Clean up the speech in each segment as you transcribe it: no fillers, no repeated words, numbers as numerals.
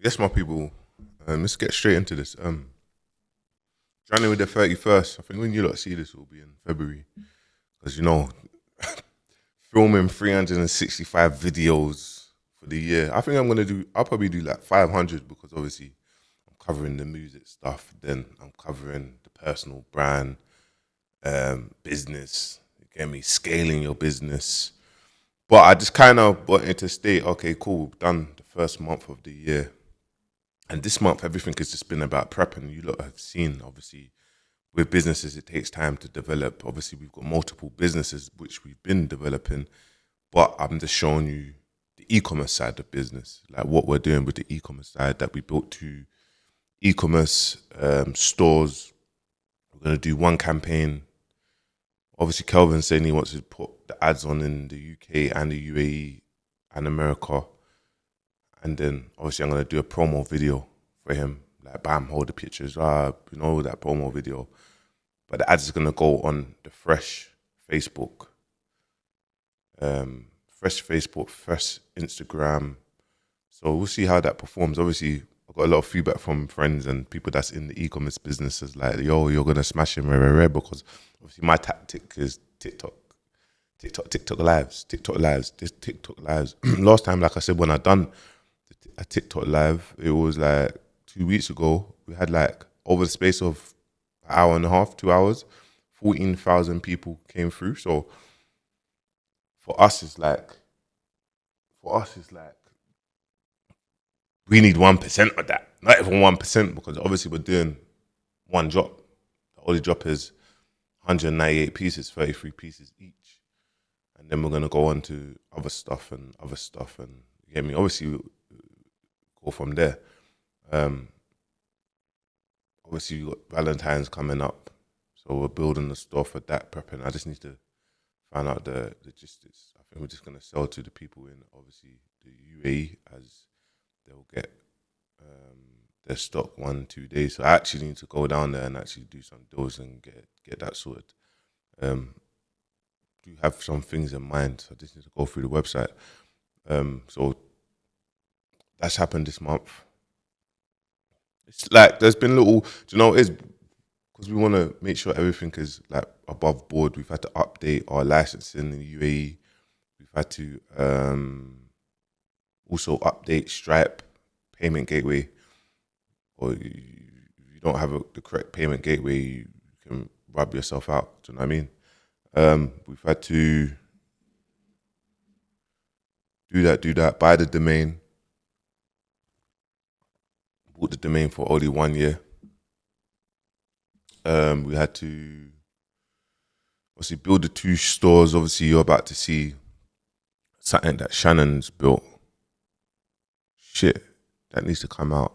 Yes, my people. Let's get straight into this. January the 31st. I think when you lot see this, will be in February because filming 365 videos for the year. I think I'm gonna do. I'll probably do like 500 because obviously I'm covering the music stuff. Then I'm covering the personal brand, business. You get me? Scaling your business. But I just kind of wanted to state, okay, cool. We've done the first month of the year. And this month, everything has just been about prepping. You lot have seen, obviously, with businesses, it takes time to develop. Obviously, we've got multiple businesses which we've been developing, but I'm just showing you the e-commerce side of business, like what we're doing with the e-commerce side that we built two e-commerce stores. We're going to do one campaign. Obviously, Kelvin saying he wants to put the ads on in the UK and the UAE and America. And then obviously I'm gonna do a promo video for him. Like bam, hold the pictures, that promo video. But the ads is gonna go on the Facebook, fresh Facebook, fresh Instagram. So we'll see how that performs. Obviously, I got a lot of feedback from friends and people that's in the e-commerce businesses like, yo, you're gonna smash him, because obviously my tactic is TikTok lives, this TikTok lives. Last time, like I said, when I done a TikTok live, it was like 2 weeks ago. We had like over the space of an hour and a half, 2 hours, 14,000 people came through. So for us, it's like we need 1% of that, not even 1%, because obviously we're doing one drop. The only drop is 198 pieces, 33 pieces each. And then we're gonna go on to other stuff, and you get me. Obviously, go from there. Um, Obviously, we got Valentine's coming up, so we're building the store for that, prepping. I just need to find out the logistics. I think we're just gonna sell to the people in obviously the UAE, as they'll get their stock 1-2 days. So I actually need to go down there and actually do some deals and get that sorted. Do have some things in mind, so I just need to go through the website. So that's happened this month. It's like there's been little, it's because we want to make sure everything is like above board. We've had to update our licensing in the UAE. We've had to also update Stripe payment gateway, or you don't have the correct payment gateway, you can rub yourself out. Do you know what I mean? We've had to do that, buy the domain. Bought the domain for only 1 year. We had to obviously build the two stores. Obviously, you're about to see something that Shannon's built. Shit, that needs to come out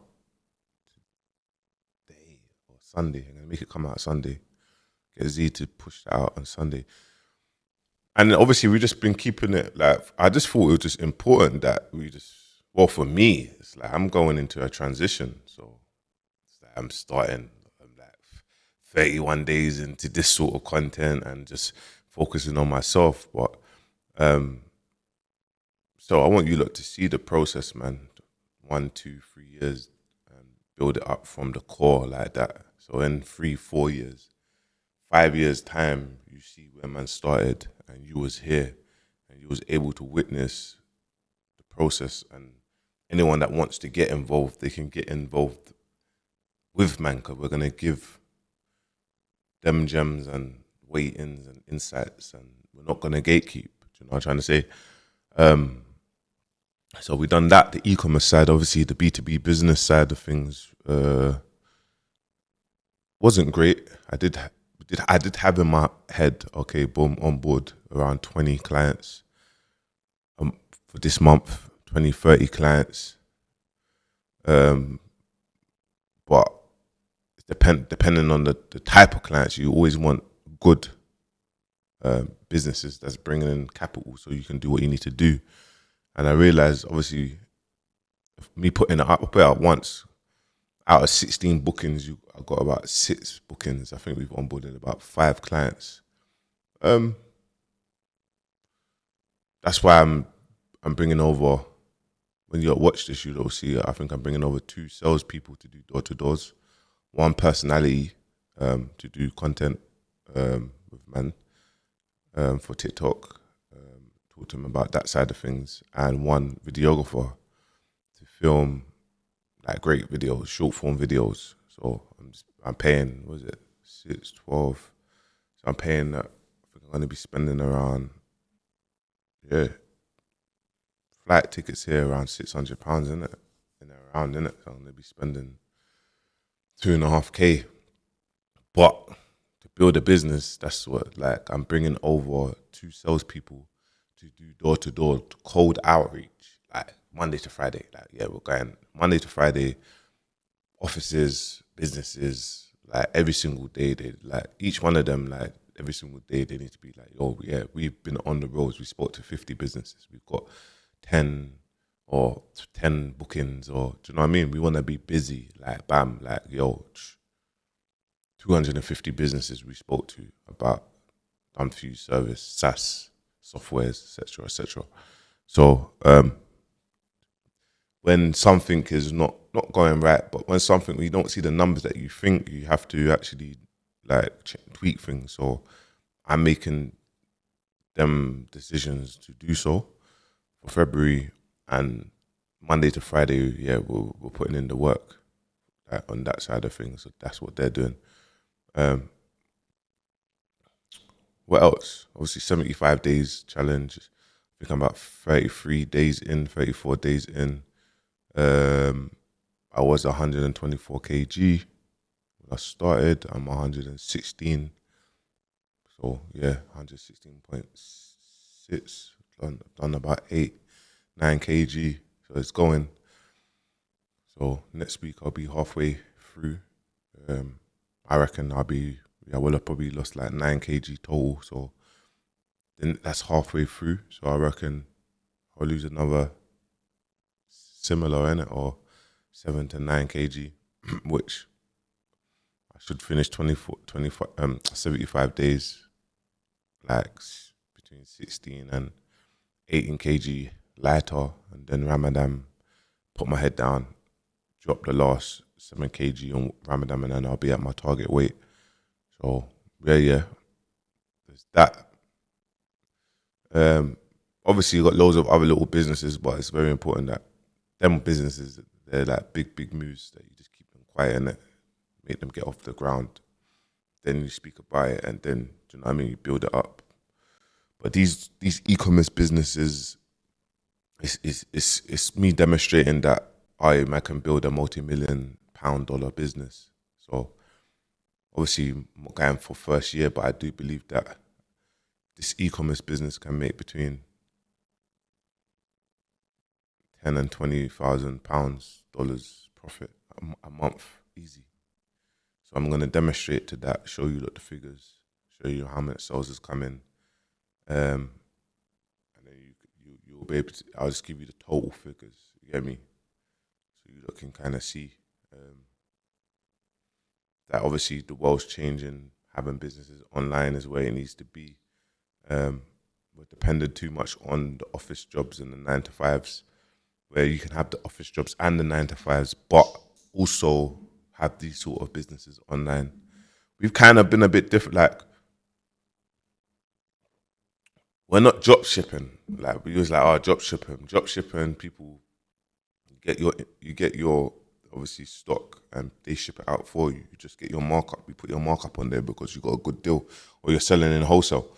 today or Sunday. I'm gonna make it come out Sunday. Get Z to push that out on Sunday. And obviously, we've just been keeping it like, I just thought it was just important that well, for me, it's like I'm going into a transition. So it's like I'm like 31 days into this sort of content and just focusing on myself. But so I want you lot to see the process, man. 1, 2, 3 years, and build it up from the core like that. So in 3, 4 years, 5 years time, you see where man started, and you was here, and you was able to witness the process. And anyone that wants to get involved, they can get involved with Manka. We're gonna give them gems and weightings and insights, and we're not gonna gatekeep. Do you know what I'm trying to say? So we done that, the e-commerce side. Obviously, the B2B business side of things wasn't great. I did have in my head, okay, boom, on board around 20 clients for this month, 20, 30 clients. But depending on the type of clients, you always want good businesses that's bringing in capital so you can do what you need to do. And I realized, obviously, me putting it up, I put it out once. Out of 16 bookings, I got about 6 bookings. I think we've onboarded about 5 clients. That's why I'm bringing over when you watch this, you'll see I think I'm bringing over 2 salespeople to do door-to-doors, 1 personality to do content with man for TikTok, talk to him about that side of things, and 1 videographer to film like great videos, short form videos. So I'm paying, what was it, 612. So I'm paying that. I think I'm going to be spending around, flight tickets here around £600 in it, and around in it. So I'm going to be spending 2.5K. But to build a business, that's what, like, I'm bringing over 2 salespeople to do door to door, cold outreach, like Monday to Friday. Like, yeah, we're going Monday to Friday, offices, businesses, like every single day. They like each one of them, like every single day, they need to be like, oh yeah, we've been on the roads. We spoke to 50 businesses. We've got 10 or 10 bookings, or do you know what I mean? We want to be busy, like bam, like yo, 250 businesses we spoke to about Unfused service, SaaS, softwares, etc., etc. So when something is not going right, but when something you don't see the numbers that you think, you have to actually like tweak things. So I'm making them decisions to do so for February, and Monday to Friday, yeah, we're putting in the work on that side of things. So that's what they're doing. What else? Obviously, 75 days challenge. I think I'm about 33 days in, 34 days in. I was 124 kg when I started. I'm 116. So yeah, 116.6. Done about 9 kg. So it's going. So next week I'll be halfway through. I reckon I will have probably lost like 9 kg total. So then that's halfway through. So I reckon I'll lose another similar in it, or 7 to 9 kg, which I should finish 75 days, like between 16 and 18 kg lighter, and then Ramadan, put my head down, drop the last 7 kg on Ramadan, and then I'll be at my target weight. So yeah, there's that. Obviously you got loads of other little businesses, but it's very important that them businesses, they're like big moves that you just keep them quiet and make them get off the ground. Then you speak about it, and then, do you know what I mean, you build it up. But these e-commerce businesses, it's me demonstrating that I can build a multi-million-pound business. So obviously I'm not going for first year, but I do believe that this e-commerce business can make between 10 and 20,000 pounds profit a month, easy. So I'm gonna demonstrate to that, show you the figures, show you how much sales is coming, and then you'll be able to. I'll just give you the total figures. You get me? So you can kind of see that obviously the world's changing. Having businesses online is where it needs to be. We're dependent too much on the office jobs and the 9 to 5s, where you can have the office jobs and the 9 to 5s, but also have these sort of businesses online. We've kind of been a bit different. Like, we're not drop shipping. Like, we was like, oh, drop shipping. People you get your obviously stock, and they ship it out for you. You just get your markup. You put your markup on there because you got a good deal, or you're selling in wholesale.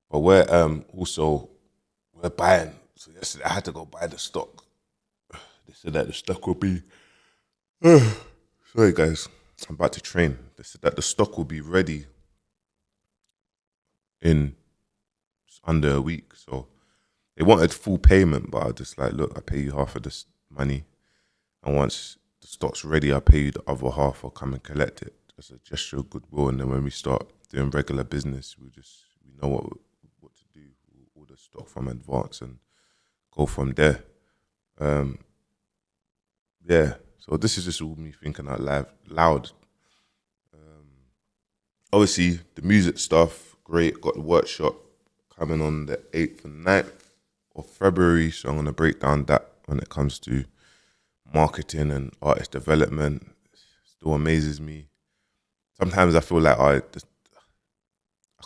But we're buying. So yesterday I had to go buy the stock. They said that the stock will be. Sorry guys, I'm about to train. They said that the stock will be ready in under a week. So they wanted full payment, but I was just like, look, I pay you half of this money, and once the stock's ready, I'll pay you the other half, or come and collect it. As a gesture of goodwill, and then when we start doing regular business, we know what to do. We'll order stock from advance and go from there. Yeah. So this is just all me thinking out loud. Obviously, the music stuff, great. Got the workshop coming on the 8th and 9th of February, so I'm going to break down that when it comes to marketing and artist development. It still amazes me. Sometimes I feel like I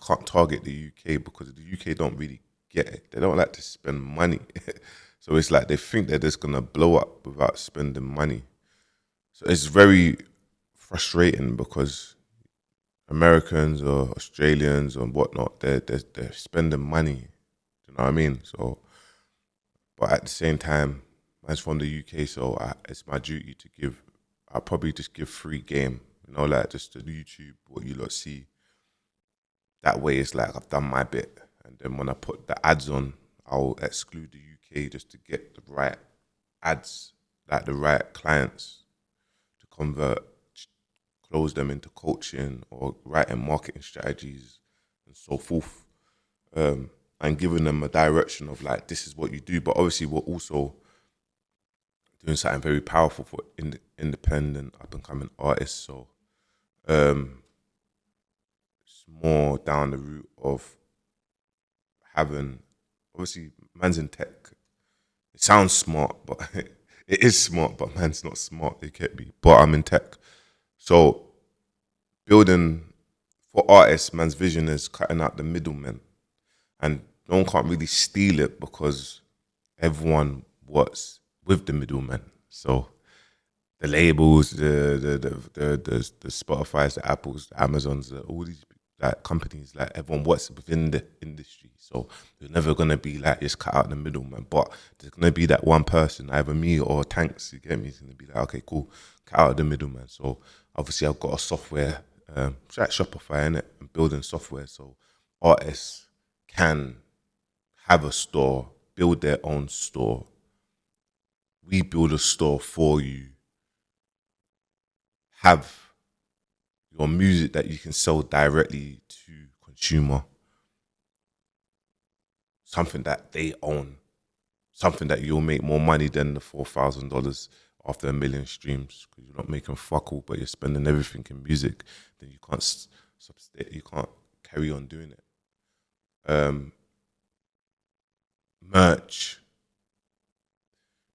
can't target the UK because the UK don't really get it. They don't like to spend money. So it's like they think they're just gonna blow up without spending money. So it's very frustrating because Americans or Australians or whatnot, they're spending money. Do you know what I mean? So, but at the same time, I'm from the UK, so it's my duty to give. I'll probably just give free game, like just to YouTube, what you lot see. That way, it's like I've done my bit, and then when I put the ads on, I'll exclude the UK just to get the right ads, like the right clients to convert, close them into coaching or writing marketing strategies and so forth, and giving them a direction of like this is what you do. But obviously, we're also doing something very powerful for independent up and coming artists. So it's more down the route of having, obviously, man's in tech. It sounds smart, but it is smart, but man's not smart. It can't be. But I'm in tech, so building for artists, man's vision is cutting out the middlemen, and no one can't really steal it because everyone was with the middlemen. So the labels, the Spotify's, the Apples, the Amazons, all these like companies, like everyone works within the industry. So there's never gonna be like just cut out the middleman. But there's gonna be that one person, either me or Tanks, you get me? It's gonna be like, okay, cool, cut out the middleman. So obviously I've got a software, it's like Shopify, innit? I'm building software so artists can have a store, build their own store. We build a store for you. Have your music that you can sell directly to consumer. Something that they own. Something that you'll make more money than the $4,000 after 1 million streams because you're not making fuck all, but you're spending everything in music. Then you can't you can't carry on doing it. Merch.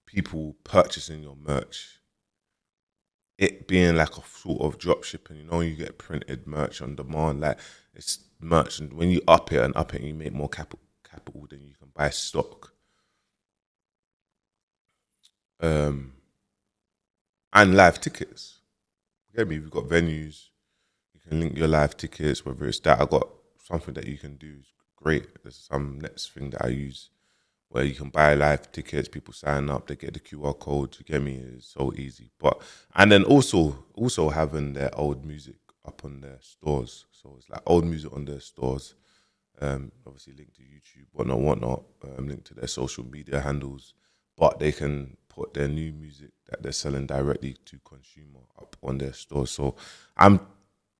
People purchasing your merch. It being like a sort of drop shipping, you get printed merch on demand, like it's merch, and when you up it and up it, you make more capital than you can buy stock. And live tickets. You get me? We've got venues. You can link your live tickets, whether it's that. I got something that you can do. It's great. There's some next thing that I use where you can buy live tickets, people sign up, they get the QR code, you get me? It's so easy. And then also having their old music up on their stores. So it's like old music on their stores, obviously linked to YouTube, whatnot, linked to their social media handles, but they can put their new music that they're selling directly to consumer up on their stores. So I'm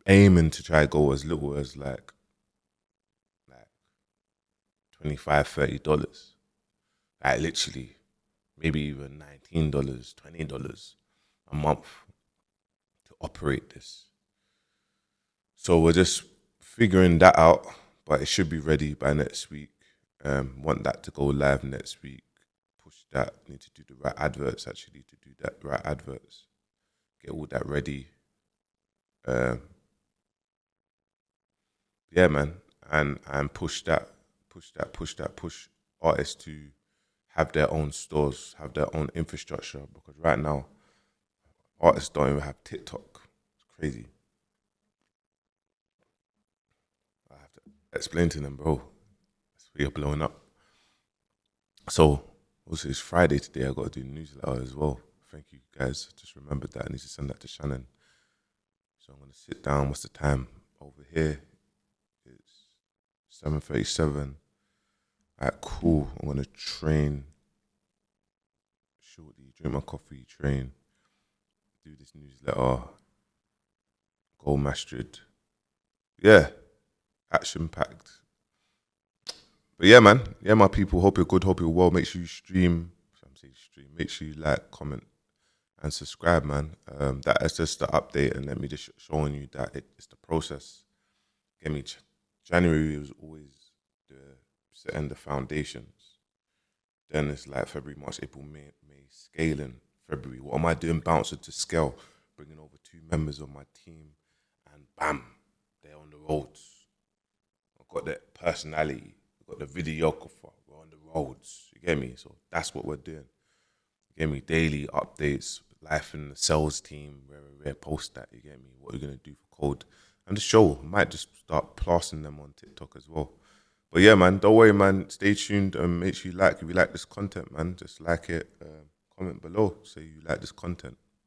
aiming to try go as little as like $25, $30. Like literally, maybe even $19, $20 a month to operate this. So we're just figuring that out, but it should be ready by next week. Want that to go live next week. Push that. Need to do the right adverts actually to do that right adverts. Get all that ready. Yeah, man, and push artists to have their own stores, have their own infrastructure. Because right now, artists don't even have TikTok. It's crazy. I have to explain to them, bro. That's where you're blowing up. So, also, it's Friday today. I got to do newsletter as well. Thank you, guys. Just remembered that. I need to send that to Shannon. So I'm going to sit down. What's the time? Over here, it's 7:37. All right, cool. I'm going to train shortly, drink my coffee, train, do this newsletter, go mastered. Yeah, action packed. But yeah, man. Yeah, my people. Hope you're good. Hope you're well. Make sure you stream. I'm saying stream. Make sure you like, comment, and subscribe, man. That is just the update, and let me just showing you that it's the process. Get me. January was always the setting the foundations. Then it's like February, March, April, May, scaling February. What am I doing? Bouncer to scale, bringing over 2 members of my team, and bam, they're on the roads. I've got the personality, I've got the videographer, we're on the roads. You get me? So that's what we're doing. You get me? Daily updates, life in the sales team, where we post that. You get me? What we're gonna do for code and the show. I might just start plastering them on TikTok as well. But yeah, man, don't worry, man. Stay tuned and make sure you like. If you like this content, man, just like it. Comment below. Say you like this content.